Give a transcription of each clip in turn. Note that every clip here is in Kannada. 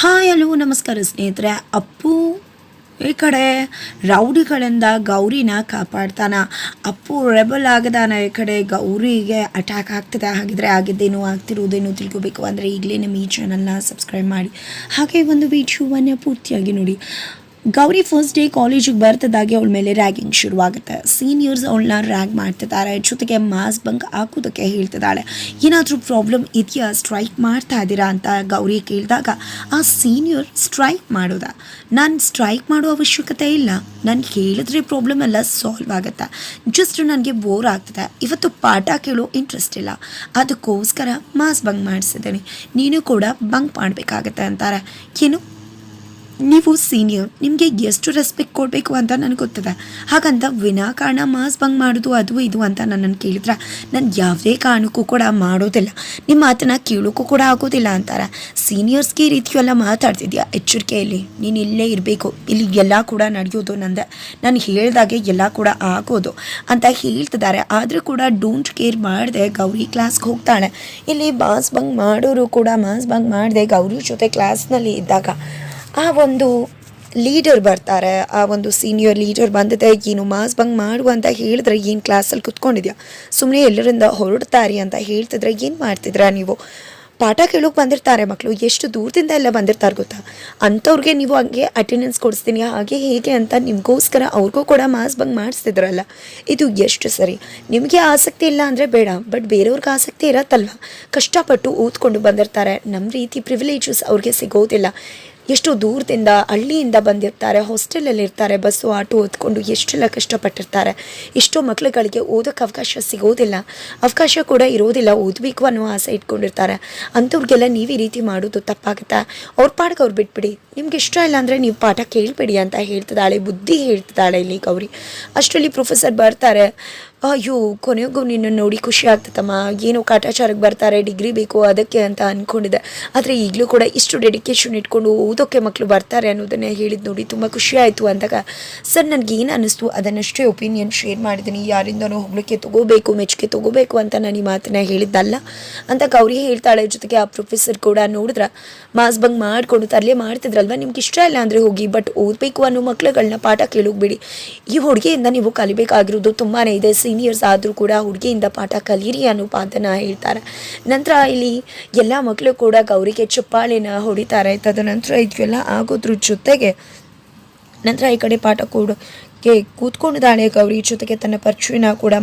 ಹಾಯ್ ಹಲೋ ನಮಸ್ಕಾರ ಸ್ನೇಹಿತರೆ. ಅಪ್ಪು ಈ ಕಡೆ ರೌಡಿಗಳಿಂದ ಗೌರಿನ ಕಾಪಾಡ್ತಾನ. ಅಪ್ಪು ರೆಬಲ್ ಆಗದಾನ, ಈ ಕಡೆ ಗೌರಿಗೆ ಅಟ್ಯಾಕ್ ಆಗ್ತದೆ. ಹಾಗಿದ್ರೆ ಆಗಿದ್ದೇನು ಆಗ್ತಿರೋದೇನು ತಿಳ್ಕೊಬೇಕು ಅಂದರೆ ಈಗಲೇ ನಮ್ಮ ಈ ಚಾನಲ್ನ ಸಬ್ಸ್ಕ್ರೈಬ್ ಮಾಡಿ, ಹಾಗೆ ಒಂದು ವಿಡಿಯೋವನ್ನು ಪೂರ್ತಿಯಾಗಿ ನೋಡಿ. ಗೌರಿ ಫಸ್ಟ್ ಡೇ ಕಾಲೇಜಿಗೆ ಬರ್ತದಾಗೆ ಅವಳ ಮೇಲೆ ರ್ಯಾಗಿಂಗ್ ಶುರುವಾಗುತ್ತೆ. ಸೀನಿಯರ್ಸ್ ಅವಳನ್ನ ರ್ಯಾಗ್ ಮಾಡ್ತಿದ್ದಾರೆ, ಜೊತೆಗೆ ಮಾಸ್ ಬಂಕ್ ಹಾಕೋದಕ್ಕೆ ಹೇಳ್ತಿದ್ದಾಳೆ. ಏನಾದರೂ ಪ್ರಾಬ್ಲಮ್ ಇದೆಯಾ, ಸ್ಟ್ರೈಕ್ ಮಾಡ್ತಾ ಇದ್ದೀರಾ ಅಂತ ಗೌರಿ ಕೇಳಿದಾಗ ಆ ಸೀನಿಯರ್ ಸ್ಟ್ರೈಕ್ ಮಾಡೋದಾ, ನಾನು ಸ್ಟ್ರೈಕ್ ಮಾಡೋ ಅವಶ್ಯಕತೆ ಇಲ್ಲ, ನಾನು ಹೇಳಿದ್ರೆ ಪ್ರಾಬ್ಲಮ್ ಎಲ್ಲ ಸಾಲ್ವ್ ಆಗುತ್ತೆ, ಜಸ್ಟ್ ನನಗೆ ಬೋರ್ ಆಗ್ತದೆ, ಇವತ್ತು ಪಾಠ ಕೇಳೋ ಇಂಟ್ರೆಸ್ಟ್ ಇಲ್ಲ, ಅದಕ್ಕೋಸ್ಕರ ಮಾಸ್ ಬಂಕ್ ಮಾಡಿಸಿದ್ದೀನಿ, ನೀನು ಕೂಡ ಬಂಕ್ ಮಾಡಬೇಕಾಗತ್ತೆ ಅಂತಾರೆ. ಏನು, ನೀವು ಸೀನಿಯರ್, ನಿಮಗೆ ಎಷ್ಟು ರೆಸ್ಪೆಕ್ಟ್ ಕೊಡಬೇಕು ಅಂತ ನನಗೆ ಗೊತ್ತಿದೆ, ಹಾಗಂತ ವಿನಾಕಾರಣ ಮಾಸ್ ಬಂಕ್ ಮಾಡೋದು ಅದು ಇದು ಅಂತ ನನ್ನನ್ನು ಕೇಳಿದ್ರೆ ನಾನು ಯಾವುದೇ ಕಾರಣಕ್ಕೂ ಕೂಡ ಮಾಡೋದಿಲ್ಲ, ನಿಮ್ಮ ಮಾತನ್ನು ಕೇಳೋಕ್ಕೂ ಕೂಡ ಆಗೋದಿಲ್ಲ ಅಂತಾರೆ. ಸೀನಿಯರ್ಸ್ಗೆ ಈ ರೀತಿಯೆಲ್ಲ ಮಾತಾಡ್ತಿದ್ಯಾ, ಎಚ್ಚರಿಕೆಯಲ್ಲಿ ನೀನು ಇಲ್ಲೇ ಇರಬೇಕು, ಇಲ್ಲಿ ಎಲ್ಲ ಕೂಡ ನಡೆಯೋದು ನಂದೆ, ನಾನು ಹೇಳಿದಾಗೆ ಎಲ್ಲ ಕೂಡ ಆಗೋದು ಅಂತ ಹೇಳ್ತಿದ್ದಾರೆ. ಆದರೂ ಕೂಡ ಡೋಂಟ್ ಕೇರ್ ಮಾಡದೆ ಗೌರಿ ಕ್ಲಾಸ್ಗೆ ಹೋಗ್ತಾಳೆ. ಇಲ್ಲಿ ಮಾಸ್ ಬಂಕ್ ಮಾಡೋರು ಕೂಡ ಮಾಸ್ ಬಂಕ್ ಮಾಡದೆ ಗೌರಿ ಜೊತೆ ಕ್ಲಾಸ್ನಲ್ಲಿ ಇದ್ದಾಗ ಆ ಒಂದು ಲೀಡರ್ ಬರ್ತಾರೆ. ಆ ಒಂದು ಸೀನಿಯರ್ ಲೀಡರ್ ಬಂದಿದೆ, ಏನು ಮಾಸ್ ಬಂಕ್ ಮಾಡು ಅಂತ ಹೇಳಿದ್ರೆ ಏನು ಕ್ಲಾಸಲ್ಲಿ ಕುತ್ಕೊಂಡಿದ್ಯಾ, ಸುಮ್ಮನೆ ಎಲ್ಲರಿಂದ ಹೊರಡ್ತಾರೆ ಅಂತ ಹೇಳ್ತಿದ್ರೆ ಏನು ಮಾಡ್ತಿದ್ರ ನೀವು, ಪಾಠ ಕೇಳೋಕೆ ಬಂದಿರ್ತಾರೆ ಮಕ್ಕಳು, ಎಷ್ಟು ದೂರದಿಂದ ಎಲ್ಲ ಬಂದಿರ್ತಾರೆ ಗೊತ್ತಾ, ಅಂಥವ್ರಿಗೆ ನೀವು ಹಂಗೆ ಅಟೆಂಡೆನ್ಸ್ ಕೊಡಿಸ್ತೀನಿ ಹಾಗೆ ಹೇಗೆ ಅಂತ ನಿಮಗೋಸ್ಕರ ಅವ್ರಿಗೂ ಕೂಡ ಮಾಸ್ ಬಂಕ್ ಮಾಡಿಸ್ತಿದ್ರಲ್ಲ, ಇದು ಎಷ್ಟು ಸರಿ. ನಿಮಗೆ ಆಸಕ್ತಿ ಇಲ್ಲ ಅಂದರೆ ಬೇಡ, ಬಟ್ ಬೇರೆಯವ್ರಿಗೆ ಆಸಕ್ತಿ ಇರತ್ತಲ್ವ, ಕಷ್ಟಪಟ್ಟು ಓದ್ಕೊಂಡು ಬಂದಿರ್ತಾರೆ, ನಮ್ಮ ರೀತಿ ಪ್ರಿವಿಲೇಜಸ್ ಅವ್ರಿಗೆ ಸಿಗೋದಿಲ್ಲ, ಎಷ್ಟು ದೂರದಿಂದ ಹಳ್ಳಿಯಿಂದ ಬಂದಿರ್ತಾರೆ, ಹಾಸ್ಟೆಲಲ್ಲಿ ಇರ್ತಾರೆ, ಬಸ್ಸು ಆಟೋ ಓದ್ಕೊಂಡು ಎಷ್ಟೆಲ್ಲ ಕಷ್ಟಪಟ್ಟಿರ್ತಾರೆ. ಎಷ್ಟೋ ಮಕ್ಳುಗಳಿಗೆ ಓದೋಕ್ಕೆ ಅವಕಾಶ ಸಿಗೋದಿಲ್ಲ, ಅವಕಾಶ ಕೂಡ ಇರೋದಿಲ್ಲ, ಓದಬೇಕು ಅನ್ನೋ ಆಸೆ ಇಟ್ಕೊಂಡಿರ್ತಾರೆ. ಅಂಥವ್ರಿಗೆಲ್ಲ ನೀವು ಈ ರೀತಿ ಮಾಡೋದು ತಪ್ಪಾಗುತ್ತಾ, ಅವ್ರ ಪಾಠಕ್ಕೆ ಅವ್ರು ಬಿಟ್ಬಿಡಿ, ನಿಮ್ಗೆ ಇಷ್ಟ ಇಲ್ಲ ಅಂದರೆ ನೀವು ಪಾಠ ಕೇಳಬೇಡಿ ಅಂತ ಹೇಳ್ತಿದ್ದಾಳೆ, ಬುದ್ಧಿ ಹೇಳ್ತಿದ್ದಾಳೆ ಇಲ್ಲಿ ಗೌರಿ. ಅಷ್ಟರಲ್ಲಿ ಪ್ರೊಫೆಸರ್ ಬರ್ತಾರೆ. ಅಯ್ಯೋ, ಕೊನೆಗೂ ನಿನ್ನ ನೋಡಿ ಖುಷಿ ಆಗ್ತದಮ್ಮ, ಏನೋ ಕಾಟಾಚಾರಕ್ಕೆ ಬರ್ತಾರೆ, ಡಿಗ್ರಿ ಬೇಕು ಅದಕ್ಕೆ ಅಂತ ಅಂದ್ಕೊಂಡಿದ್ದೆ, ಆದರೆ ಈಗಲೂ ಕೂಡ ಇಷ್ಟು ಡೆಡಿಕೇಶನ್ ಇಟ್ಕೊಂಡು ಓದೋಕ್ಕೆ ಮಕ್ಕಳು ಬರ್ತಾರೆ ಅನ್ನೋದನ್ನೇ ಹೇಳಿದ್ದು ನೋಡಿ ತುಂಬ ಖುಷಿ ಆಯಿತು ಅಂದಾಗ, ಸರ್ ನನಗೆ ಏನು ಅನ್ನಿಸ್ತು ಅದನ್ನಷ್ಟೇ ಒಪಿನಿಯನ್ ಶೇರ್ ಮಾಡಿದ್ದೀನಿ, ಯಾರಿಂದನೂ ಹೊಗಳಿಕೆ ತೊಗೋಬೇಕು ಮೆಚ್ಚುಗೆ ತೊಗೋಬೇಕು ಅಂತ ನಾನು ಈ ಮಾತನ್ನ ಹೇಳಿದ್ದಲ್ಲ ಅಂತ ಗೌರಿ ಹೇಳ್ತಾಳೆ. ಜೊತೆಗೆ ಆ ಪ್ರೊಫೆಸರ್ ಕೂಡ ನೋಡಿದ್ರೆ ಮಾಸ್ ಬಂಕ್ ಮಾಡಿಕೊಂಡು ತರಲೆ ಮಾಡ್ತಿದ್ರಲ್ವ, ನಿಮ್ಗೆ ಇಷ್ಟ ಇಲ್ಲ ಅಂದರೆ ಹೋಗಿ, ಬಟ್ ಓದಬೇಕು ಅನ್ನೋ ಮಕ್ಳುಗಳನ್ನ ಪಾಠ ಕೇಳೋಗ್ಬೇಡಿ, ಈ ಹುಡುಗಿಯಿಂದ ನೀವು ಕಲಿಬೇಕಾಗಿರೋದು ತುಂಬಾ ಇದೆ, ಸೀನಿಯರ್ಸ್ ಆದರೂ ಕೂಡ ಹುಡುಗಿಯಿಂದ ಪಾಠ ಕಲೀರಿ ಅನ್ನೋ ಮಾತನ್ನು ಹೇಳ್ತಾರೆ. ನಂತರ ಇಲ್ಲಿ ಎಲ್ಲ ಮಕ್ಕಳು ಕೂಡ ಗೌರಿಗೆ ಚಪ್ಪಾಳೆನ ಹೊಡಿತಾರೆ. ತದನಂತರ ಇದೆಲ್ಲ ಆಗೋದ್ರ ಜೊತೆಗೆ ನಂತರ ಈ ಕಡೆ ಪಾಠ ಕೊಡೋಕ್ಕೆ ಕೂತ್ಕೊಂಡಿದ್ದಾಳೆ ಗೌರಿ, ಜೊತೆಗೆ ತನ್ನ ಪರಿಚಯನ ಕೂಡ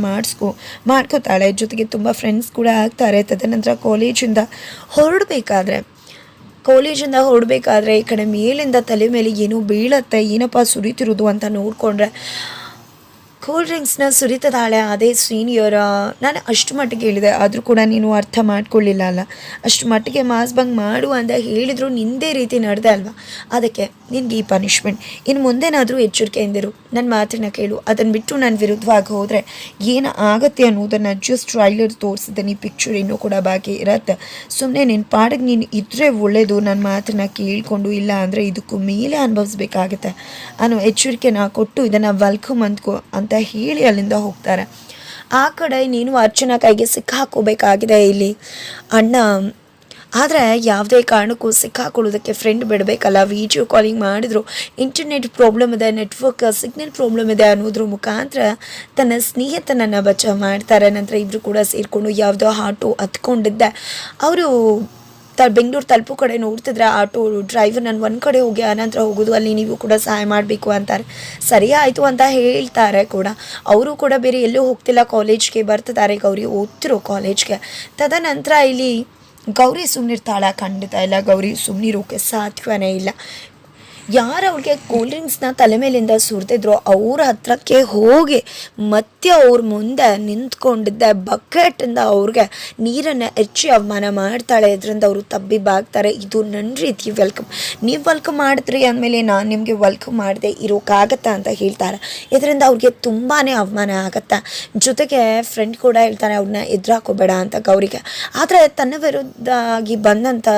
ಮಾಡ್ಕೋತಾಳೆ, ಜೊತೆಗೆ ತುಂಬ ಫ್ರೆಂಡ್ಸ್ ಕೂಡ ಆಗ್ತಾರೆ. ತದನಂತರ ಕಾಲೇಜಿಂದ ಹೊರಡಬೇಕಾದ್ರೆ ಈ ಕಡೆ ಮೇಲಿಂದ ತಲೆ ಮೇಲೆ ಏನೋ ಬೀಳತ್ತೆ, ಏನಪ್ಪ ಸುರಿತಿರೋದು ಅಂತ ನೋಡಿಕೊಂಡ್ರೆ ಕೂಲ್ ಡ್ರಿಂಕ್ಸ್ನ ಸುರಿತದಾಳೆ ಅದೇ ಸೀನಿಯರ್. ನಾನು ಅಷ್ಟು ಮಟ್ಟಿಗೆ ಹೇಳಿದೆ, ಆದರೂ ಕೂಡ ನೀನು ಅರ್ಥ ಮಾಡ್ಕೊಳ್ಳಿಲ್ಲ ಅಲ್ಲ, ಅಷ್ಟು ಮಟ್ಟಿಗೆ ಮಾಸ್ ಬಂಕ್ ಮಾಡು ಅಂತ ಹೇಳಿದ್ರು ನಿಂದೇ ರೀತಿ ನಡೆದೆ ಅಲ್ವಾ, ಅದಕ್ಕೆ ನಿನಗೆ ಈ ಪನಿಷ್ಮೆಂಟ್. ಇನ್ನು ಮುಂದೇನಾದರೂ ಎಚ್ಚರಿಕೆಯಿಂದಿರು, ನನ್ನ ಮಾತನ್ನ ಕೇಳು, ಅದನ್ನು ಬಿಟ್ಟು ನಾನು ವಿರುದ್ಧವಾಗಿ ಹೋದರೆ ಏನು ಆಗುತ್ತೆ ಅನ್ನೋದನ್ನು ಜಸ್ಟ್ ಟ್ರೈಲರ್ ತೋರಿಸಿದ್ದೀನಿ, ಪಿಕ್ಚರ್ ಇನ್ನೂ ಕೂಡ ಬಾಕಿ ಇರತ್ತೆ, ಸುಮ್ಮನೆ ನಿನ್ನ ಪಾಡಿಗೆ ನೀನು ಇದ್ದರೆ ಒಳ್ಳೆಯದು, ನನ್ನ ಮಾತನ್ನು ಕೇಳಿಕೊಂಡು, ಇಲ್ಲ ಅಂದರೆ ಇದಕ್ಕೂ ಮೇಲೆ ಅನುಭವಿಸ್ಬೇಕಾಗತ್ತೆ ಅನ್ನೋ ಎಚ್ಚರಿಕೆನ ಕೊಟ್ಟು ಇದನ್ನು ವೆಲ್ಕಮ್ ಅಂತ ಹೇಳಿ ಅಲ್ಲಿಂದ ಹೋಗ್ತಾರೆ. ಆ ಕಡೆ ನೀನು ಅರ್ಚನಾ ಕೈಗೆ ಸಿಕ್ಕಾಕೋಬೇಕಾಗಿದೆ ಇಲ್ಲಿ ಅಣ್ಣ, ಆದರೆ ಯಾವುದೇ ಕಾರಣಕ್ಕೂ ಸಿಕ್ಕಾಕೊಳ್ಳೋದಕ್ಕೆ ಫ್ರೆಂಡ್ ಬಿಡಬೇಕಲ್ಲ, ವಿಡಿಯೋ ಕಾಲಿಂಗ್ ಮಾಡಿದ್ರು ಇಂಟರ್ನೆಟ್ ಪ್ರಾಬ್ಲಮ್ ಇದೆ, ನೆಟ್ವರ್ಕ್ ಸಿಗ್ನಲ್ ಪ್ರಾಬ್ಲಮ್ ಇದೆ ಅನ್ನೋದ್ರ ಮುಖಾಂತರ ತನ್ನ ಸ್ನೇಹಿತನನ್ನು ಬಚಾವ್ ಮಾಡ್ತಾರೆ. ನಂತರ ಇಬ್ಬರು ಕೂಡ ಸೇರಿಕೊಂಡು ಯಾವುದೋ ಆಟೋ ಹತ್ಕೊಂಡಿದ್ದೆ, ಅವರು ಬೆಂಗಳೂರು ತಲುಪೋ ಕಡೆ ನೋಡ್ತಿದ್ರೆ ಆಟೋ ಡ್ರೈವರ್ ನಾನು ಒಂದು ಕಡೆ ಹೋಗಿ ಆನಂತರ ಹೋಗೋದು, ಅಲ್ಲಿ ನೀವು ಕೂಡ ಸಹಾಯ ಮಾಡಬೇಕು ಅಂತಾರೆ. ಸರಿ ಆಯಿತು ಅಂತ ಹೇಳ್ತಾರೆ ಕೂಡ. ಅವರು ಕೂಡ ಬೇರೆ ಎಲ್ಲೂ ಹೋಗ್ತಿಲ್ಲ, ಕಾಲೇಜ್ಗೆ ಬರ್ತಿದ್ದಾರೆ, ಗೌರಿ ಓದ್ತಿರೋ ಕಾಲೇಜ್ಗೆ. ತದನಂತರ ಇಲ್ಲಿ ಗೌರಿ ಸುಮ್ಮನಿರ್ತಾಳ, ಖಂಡಿತ ಇಲ್ಲ, ಗೌರಿ ಸುಮ್ಮನಿರೋಕ್ಕೆ ಸಾಧ್ಯವೇ ಇಲ್ಲ. ಯಾರು ಅವ್ರಿಗೆ ಕೂಲ್ ಡ್ರಿಂಕ್ಸ್ನ ತಲೆ ಮೇಲಿಂದ ಸುರಿದಿದ್ರು ಅವ್ರ ಹತ್ರಕ್ಕೆ ಹೋಗಿ ಮತ್ತೆ ಅವ್ರ ಮುಂದೆ ನಿಂತ್ಕೊಂಡಿದ್ದ ಬಕೆಟಿಂದ ಅವ್ರಿಗೆ ನೀರನ್ನು ಹೆಚ್ಚಿ ಅವಮಾನ ಮಾಡ್ತಾಳೆ. ಇದರಿಂದ ಅವರು ತಬ್ಬಿಬ್ಬಾಗ್ತಾರೆ. ಇದು ನನ್ನ ರೀತಿ ವೆಲ್ಕಮ್, ನೀವು ವೆಲ್ಕಮ್ ಮಾಡಿದ್ರಿ ಅಂದಮೇಲೆ ನಾನು ನಿಮಗೆ ವೆಲ್ಕಮ್ ಮಾಡದೆ ಇರೋಕ್ಕಾಗತ್ತಾ ಅಂತ ಹೇಳ್ತಾರೆ. ಇದರಿಂದ ಅವ್ರಿಗೆ ತುಂಬಾ ಅವಮಾನ ಆಗತ್ತೆ. ಜೊತೆಗೆ ಫ್ರೆಂಡ್ ಕೂಡ ಹೇಳ್ತಾರೆ ಅವ್ರನ್ನ ಎದುರಾಕೋಬೇಡ ಅಂತ ಗೌರಿಗೆ. ಆದರೆ ತನ್ನ ವಿರುದ್ಧ ಆಗಿ ಬಂದಂಥ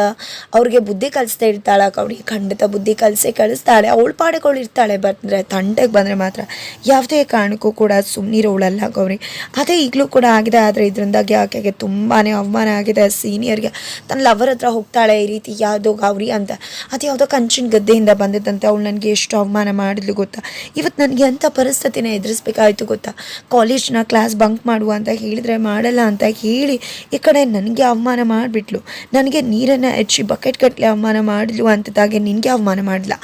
ಅವ್ರಿಗೆ ಬುದ್ಧಿ ಕಲಿಸ್ತಾ ಇರ್ತಾಳೆ ಗೌರಿ. ಖಂಡಿತ ಬುದ್ಧಿ ಕಲಿಸೇ ಕಳಿಸ್ತಾಳೆ, ಅವಳ ಪಾಡಿಗಳು ಇರ್ತಾಳೆ. ಬಂದರೆ ತಂಟೆಗೆ ಬಂದರೆ ಮಾತ್ರ ಯಾವುದೇ ಕಾರಣಕ್ಕೂ ಕೂಡ ಸುಮ್ಮನಿರೋಳಲ್ಲ ಗೌರಿ. ಅದೇ ಈಗಲೂ ಕೂಡ ಆಗಿದೆ. ಆದರೆ ಇದರಿಂದಾಗಿ ಆಕೆಗೆ ತುಂಬಾ ಅವಮಾನ ಆಗಿದೆ. ಸೀನಿಯರ್ಗೆ ತನ್ನ ಲವರ್ ಹತ್ರ ಹೋಗ್ತಾಳೆ ಈ ರೀತಿ ಯಾವುದೋ ಗೌರಿ ಅಂತ, ಅದು ಯಾವುದೋ ಕಂಚಿನ ಗದ್ದೆಯಿಂದ ಬಂದಿದ್ದಂತೆ. ಅವಳು ನನಗೆ ಎಷ್ಟು ಅವಮಾನ ಮಾಡಿದ್ಲು ಗೊತ್ತಾ, ಇವತ್ತು ನನಗೆ ಅಂಥ ಪರಿಸ್ಥಿತಿನೇ ಎದುರಿಸ್ಬೇಕಾಯ್ತು ಗೊತ್ತಾ. ಕಾಲೇಜ್ನ ಕ್ಲಾಸ್ ಬಂಕ್ ಮಾಡುವ ಅಂತ ಹೇಳಿದರೆ ಮಾಡಲ್ಲ ಅಂತ ಹೇಳಿ ಈ ಕಡೆ ನನಗೆ ಅವಮಾನ ಮಾಡಿಬಿಟ್ಲು. ನನಗೆ ನೀರನ್ನು ಹೆಚ್ಚಿ ಬಕೆಟ್ ಗಟ್ಟಲೆ ಅವಮಾನ ಮಾಡಿದ್ಲು ಅಂತಿದ್ದಾಗೆ ನಿನಗೆ ಅವಮಾನ ಮಾಡಲ್ಲ.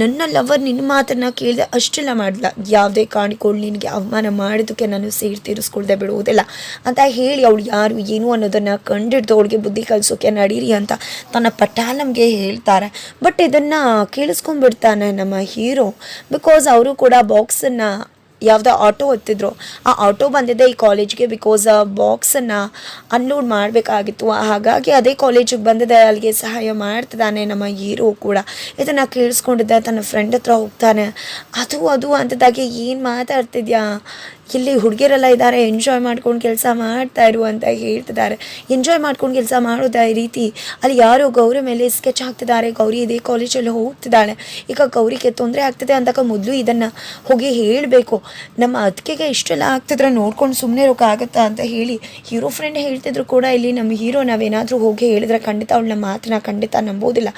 ನನ್ನ ಲವರ್ ನಿನ್ನ ಮಾತನ್ನು ಕೇಳಿದೆ ಅಷ್ಟೆಲ್ಲ ಮಾಡಲ್ಲ. ಯಾವುದೇ ಕಾಣಿಕೊಳ್ಳಿ ನಿನಗೆ ಅವಮಾನ ಮಾಡಿದ್ದಕ್ಕೆ ನಾನು ಸೇರಿ ತೀರಿಸ್ಕೊಳ್ದೆ ಬಿಡುವುದಿಲ್ಲ ಅಂತ ಹೇಳಿ ಅವಳು ಯಾರು ಏನು ಅನ್ನೋದನ್ನು ಕಂಡಿಡ್ದು ಅವಳಿಗೆ ಬುದ್ಧಿ ಕಲಿಸೋಕೆ ನಡೀರಿ ಅಂತ ತನ್ನ ಪಟಾಲಂಗೆ ಹೇಳ್ತಾರೆ. ಬಟ್ ಇದನ್ನು ಕೇಳಿಸ್ಕೊಂಡ್ಬಿಡ್ತಾನೆ ನಮ್ಮ ಹೀರೋ. ಬಿಕಾಸ್ ಅವರು ಕೂಡ ಬಾಕ್ಸನ್ನು ಯಾವುದೋ ಆಟೋ ಹತ್ತಿದ್ರು, ಆ ಆಟೋ ಬಂದಿದ್ದೆ ಈ ಕಾಲೇಜ್ಗೆ. ಬಿಕಾಸ್ ಆ ಬಾಕ್ಸನ್ನು ಅನ್ಲೋಡ್ ಮಾಡಬೇಕಾಗಿತ್ತು, ಹಾಗಾಗಿ ಅದೇ ಕಾಲೇಜಿಗೆ ಬಂದಿದೆ, ಅಲ್ಲಿಗೆ ಸಹಾಯ ಮಾಡ್ತಿದ್ದಾನೆ ನಮ್ಮ ಹೀರೋ ಕೂಡ. ಇದನ್ನು ಕೇಳಿಸ್ಕೊಂಡಿದ್ದೆ ತನ್ನ ಫ್ರೆಂಡ್ ಹತ್ರ ಹೋಗ್ತಾನೆ. ಅದು ಅಂತಿದ್ದಾಗೆ ಏನು ಮಾತಾಡ್ತಿದ್ಯಾ, ಇಲ್ಲಿ ಹುಡುಗಿಯರೆಲ್ಲ ಇದ್ದಾರೆ, ಎಂಜಾಯ್ ಮಾಡ್ಕೊಂಡು ಕೆಲಸ ಮಾಡ್ತಾಯಿರು ಅಂತ ಹೇಳ್ತಿದ್ದಾರೆ. ಎಂಜಾಯ್ ಮಾಡ್ಕೊಂಡು ಕೆಲಸ ಮಾಡೋದು ಈ ರೀತಿ ಅಲ್ಲಿ ಯಾರೋ ಗೌರಿ ಮೇಲೆ ಸ್ಕೆಚ್ ಹಾಕ್ತಿದ್ದಾರೆ. ಗೌರಿ ಇದೇ ಕಾಲೇಜಲ್ಲಿ ಹೋಗ್ತಿದ್ದಾಳೆ, ಈಗ ಗೌರಿಗೆ ತೊಂದರೆ ಆಗ್ತಿದೆ ಅಂದಾಗ ಮೊದಲು ಇದನ್ನು ಹೋಗಿ ಹೇಳಬೇಕು. ನಮ್ಮ ಅದಕ್ಕೆ ಇಷ್ಟೆಲ್ಲ ಆಗ್ತಿದ್ರೆ ನೋಡ್ಕೊಂಡು ಸುಮ್ಮನೆ ಇರೋಕ್ಕಾಗತ್ತಾ ಅಂತ ಹೇಳಿ ಹೀರೋ ಫ್ರೆಂಡ್ ಹೇಳ್ತಿದ್ರು ಕೂಡ. ಇಲ್ಲಿ ನಮ್ಮ ಹೀರೋ ನಾವೇನಾದರೂ ಹೋಗಿ ಹೇಳಿದ್ರೆ ಖಂಡಿತ ಅವಳ ಮಾತನ್ನ ಖಂಡಿತ ನಂಬೋದಿಲ್ಲ,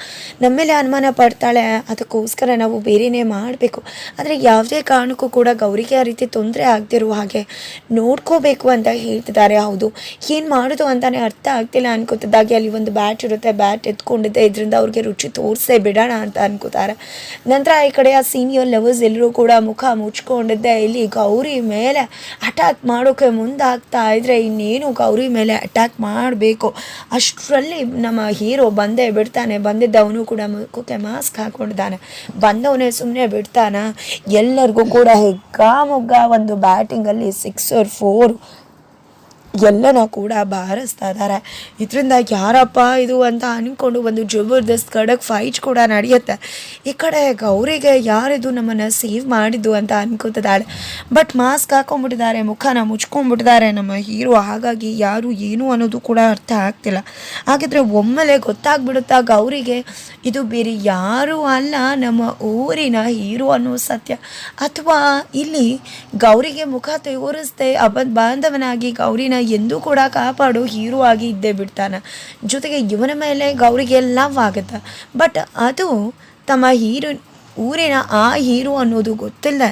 ನಮ್ಮ ಮೇಲೆ ಅನುಮಾನ ಪಡ್ತಾಳೆ. ಅದಕ್ಕೋಸ್ಕರ ನಾವು ಬೇರೆಯೇ ಮಾಡಬೇಕು. ಆದರೆ ಯಾವುದೇ ಕಾರಣಕ್ಕೂ ಕೂಡ ಗೌರಿಗೆ ಆ ರೀತಿ ತೊಂದರೆ ಆಗದೆ ಇರುವ ಹಾಗೆ ನೋಡ್ಕೋಬೇಕು ಅಂತ ಹೇಳ್ತಿದ್ದಾರೆ. ಹೌದು, ಏನು ಮಾಡೋದು ಅಂತಾನೆ ಅರ್ಥ ಆಗ್ತಿಲ್ಲ ಅನ್ಕೋತಿದ್ದಾಗೆ ಅಲ್ಲಿ ಒಂದು ಬ್ಯಾಟ್ ಇರುತ್ತೆ, ಬ್ಯಾಟ್ ಎತ್ಕೊಂಡಿದ್ದೆ, ಇದರಿಂದ ಅವ್ರಿಗೆ ರುಚಿ ತೋರಿಸೇ ಬಿಡೋಣ ಅಂತ ಅನ್ಕೋತಾರೆ. ನಂತರ ಈ ಕಡೆ ಆ ಸೀನಿಯರ್ ಲವರ್ಸ್ ಎಲ್ಲರೂ ಕೂಡ ಮುಖ ಮುಚ್ಕೊಂಡಿದ್ದೆ ಇಲ್ಲಿ ಗೌರಿ ಮೇಲೆ ಅಟ್ಯಾಕ್ ಮಾಡೋಕೆ ಮುಂದಾಗ್ತಾ ಇದ್ರೆ ಇನ್ನೇನು ಗೌರಿ ಮೇಲೆ ಅಟ್ಯಾಕ್ ಮಾಡಬೇಕು ಅಷ್ಟರಲ್ಲಿ ನಮ್ಮ ಹೀರೋ ಬಂದೇ ಬಿಡ್ತಾನೆ. ಬಂದಿದ್ದವನು ಕೂಡ ಮುಖಕ್ಕೆ ಮಾಸ್ಕ್ ಹಾಕೊಂಡಿದ್ದಾನೆ. ಬಂದವನೇ ಸುಮ್ಮನೆ ಬಿಡ್ತಾನ. ಎಲ್ಲರಿಗೂ ಕೂಡ ಮೊಗ್ಗ ಒಂದು ಬ್ಯಾಟಿಂಗಲ್ಲಿ 6 or 4 ಎಲ್ಲನ ಕೂಡ ಬಾರಿಸ್ತಾ ಇದ್ದಾರೆ. ಇದರಿಂದ ಯಾರಪ್ಪ ಇದು ಅಂತ ಅಂದ್ಕೊಂಡು ಒಂದು ಜಬರ್ದಸ್ತ್ ಖಡಕ್ ಫೈಟ್ ಕೂಡ ನಡೆಯುತ್ತೆ. ಈ ಕಡೆ ಗೌರಿಗೆ ಯಾರಿದು ನಮ್ಮನ್ನು ಸೇವ್ ಮಾಡಿದ್ದು ಅಂತ ಅನ್ಕೋತಿದ್ದಾಳೆ. ಬಟ್ ಮಾಸ್ಕ್ ಹಾಕೊಂಡ್ಬಿಟ್ಟಿದ್ದಾರೆ, ಮುಖನ ಮುಚ್ಕೊಂಡ್ಬಿಟ್ಟಿದ್ದಾರೆ ನಮ್ಮ ಹೀರೋ. ಹಾಗಾಗಿ ಯಾರು ಏನು ಅನ್ನೋದು ಕೂಡ ಅರ್ಥ ಆಗ್ತಿಲ್ಲ. ಹಾಗಿದ್ರೆ ಒಮ್ಮೆಲೆ ಗೊತ್ತಾಗ್ಬಿಡುತ್ತಾ ಗೌರಿಗೆ ಇದು ಬೇರೆ ಯಾರೂ ಅಲ್ಲ ನಮ್ಮ ಊರಿನ ಹೀರೋ ಅನ್ನೋ ಸತ್ಯ. ಅಥವಾ ಇಲ್ಲಿ ಗೌರಿಗೆ ಮುಖ ತೋರಿಸ್ದೆ ಬಾಂಧವನಾಗಿ ಗೌರಿನ ಎಂದೂ ಕೂಡ ಕಾಪಾಡು ಹೀರೋ ಆಗಿ ಇದ್ದೇ ಬಿಡ್ತಾನೆ. ಜೊತೆಗೆ ಇವನ ಮೇಲೆ ಗೌರಿಗೆ ಲವ್ ಆಗುತ್ತೆ. ಬಟ್ ಅದು ತಮ್ಮ ಊರಿನ ಆ ಹೀರೋ ಅನ್ನೋದು ಗೊತ್ತಿಲ್ಲ.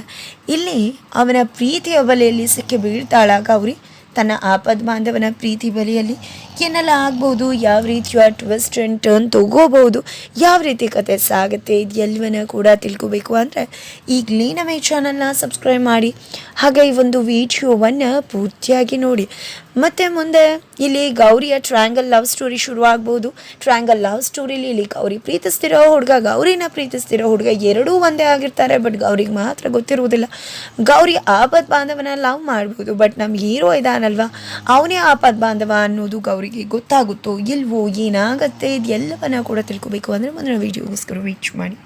ಇಲ್ಲಿ ಅವನ ಪ್ರೀತಿಯ ಬಲೆಯಲ್ಲಿ ಸಿಕ್ಕಿ ಬೀಳ್ತಾಳ ಗೌರಿ. ತನ್ನ ಆಪದ್ ಬಾಂಧವನ ಪ್ರೀತಿ ಬಲೆಯಲ್ಲಿ ಏನೆಲ್ಲ ಆಗ್ಬೋದು, ಯಾವ ರೀತಿಯ ಟ್ವಿಸ್ಟ್ ಆ್ಯಂಡ್ ಟರ್ನ್ ತೊಗೋಬೋದು, ಯಾವ ರೀತಿ ಕತೆ ಸಾಗುತ್ತೆ, ಇದು ಎಲ್ಲವನ್ನ ಕೂಡ ತಿಳ್ಕೊಬೇಕು ಅಂದರೆ ಈಗಲೇ ನಮ್ಮ ಈ ಚಾನಲ್ನ ಸಬ್ಸ್ಕ್ರೈಬ್ ಮಾಡಿ. ಹಾಗೆ ಈ ಒಂದು ವಿಡಿಯೋವನ್ನು ಪೂರ್ತಿಯಾಗಿ ನೋಡಿ. ಮತ್ತು ಮುಂದೆ ಇಲ್ಲಿ ಗೌರಿಯ ಟ್ರ್ಯಾಂಗಲ್ ಲವ್ ಸ್ಟೋರಿ ಶುರುವಾಗ್ಬೋದು. ಟ್ರ್ಯಾಂಗಲ್ ಲವ್ ಸ್ಟೋರಿಲಿ ಇಲ್ಲಿ ಗೌರಿ ಪ್ರೀತಿಸ್ತಿರೋ ಹುಡುಗ, ಗೌರಿನ ಪ್ರೀತಿಸ್ತಿರೋ ಹುಡುಗ ಎರಡೂ ಒಂದೇ ಆಗಿರ್ತಾರೆ. ಬಟ್ ಗೌರಿಗೆ ಮಾತ್ರ ಗೊತ್ತಿರುವುದಿಲ್ಲ. ಗೌರಿ ಆಪದ್ ಬಾಂಧವನ ಲವ್ ಮಾಡ್ಬೋದು, ಬಟ್ ನಮ್ಮ ಹೀರೋ ಇದಾನಲ್ವ ಅವನೇ ಆಪದ್ ಬಾಂಧವ ಅನ್ನೋದು ಗೌರಿಗೆ ಗೊತ್ತಾಗುತ್ತೋ ಇಲ್ವೋ, ಏನಾಗತ್ತೆ, ಇದು ಎಲ್ಲವನ್ನ ಕೂಡ ತಿಳ್ಕೊಬೇಕು ಅಂದರೆ ಮುಂದಿನ ವೀಡಿಯೋಗೋಸ್ಕರ ವೇಟ್ ಮಾಡಿ.